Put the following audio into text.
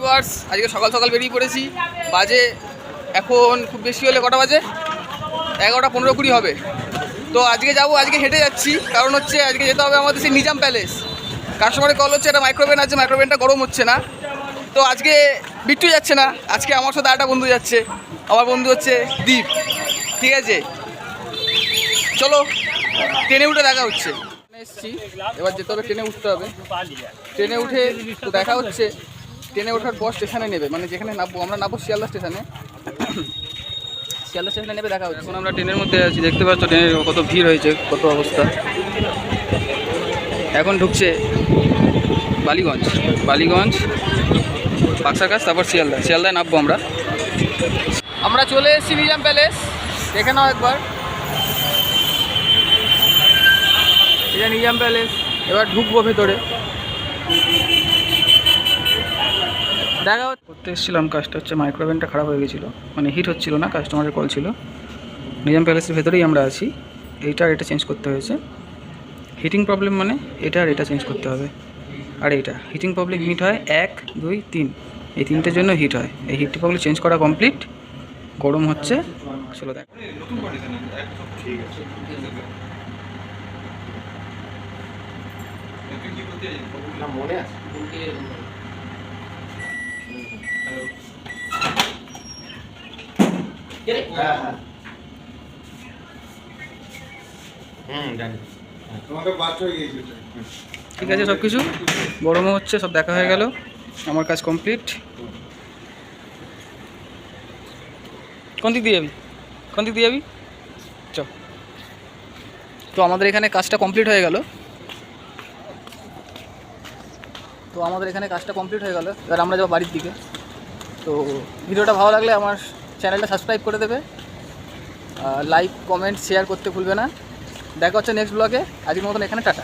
Viewers, আজকে সকাল সকাল বেরিয়ে পড়েছি। বাজে এখন খুব বেশি হলে কটা বাজে? 11টা 15-20 হবে। তো আজকে যাবো, আজকে হেঁটে যাচ্ছি, কারণ হচ্ছে আজকে যেতে হবে আমাদের সেই নিজাম প্যালেস। কাস্টমারের কল হচ্ছে, একটা মাইক্রোওভেন আছে, মাইক্রোওভেনটা গরম হচ্ছে না। তো আজকে বিট্টু যাচ্ছে না, আজকে আমার সাথে আরেকটা বন্ধু যাচ্ছে। আমার বন্ধু হচ্ছে দীপ, ঠিক আছে? চলো ট্রেনে উঠে দেখা হচ্ছে। এসছি, এবার যেতে হবে, ট্রেনে উঠতে হবে। ট্রেনে উঠে তো দেখা হচ্ছে, ট্রেনে ওঠার পর স্টেশনে নেবে, মানে যেখানে নামবো আমরা, নামবো শিয়ালদা স্টেশনে। শিয়ালদা স্টেশনে নেবে দেখা হচ্ছে। এখন আমরা ট্রেনের মধ্যে আছি, দেখতে পাচ্ছ ট্রেনের কত ভিড় হয়েছে, কত অবস্থা। এখন ঢুকছে বালিগঞ্জ, বালিগঞ্জ বাক্সার কাছ, তারপর শিয়ালদায় নামবো আমরা। আমরা চলে এসেছি নিজাম প্যালেস, দেখে নাও একবার। এটা নিজাম প্যালেস, এবার ঢুকবো ভেতরে। দেখা করতে এসেছিলাম, কাজটা হচ্ছে মাইক্রোওভেনটা খারাপ হয়ে গেছিলো, মানে হিট হচ্ছিল না, কাস্টমারের কল ছিল। নিজাম প্যালেসের ভেতরেই আমরা আছি। এইটা আর এটা চেঞ্জ করতে হয়েছে, হিটিং প্রবলেম, মানে এটা আর এটা চেঞ্জ করতে হবে। আর এইটা হিটিং প্রবলেম, হিট হয় 1 2 3, এই তিনটের জন্য হিট হয়। এই হিট প্রবলেম চেঞ্জ করা কমপ্লিট, গরম হচ্ছে। চলো দেখ। মনে আছে ঠিক আছে, সব কিছু গরমও হচ্ছে, সব দেখা হয়ে গেল, আমার কাজ কমপ্লিট। কোন দিক দিয়ে যাবি, কোন দিক দিয়ে যাবি? চ। তো আমাদের এখানে কাজটা কমপ্লিট হয়ে গেল, এবার আমরা যাবো বাড়ির দিকে। তো ভিডিওটা ভালো লাগলে আমার চ্যানেলটা সাবস্ক্রাইব করে দেবে, লাইক কমেন্ট শেয়ার করতে ভুলবে না। দেখা হচ্ছে নেক্সট ব্লগে। আজকের মতন এখানে টাটা।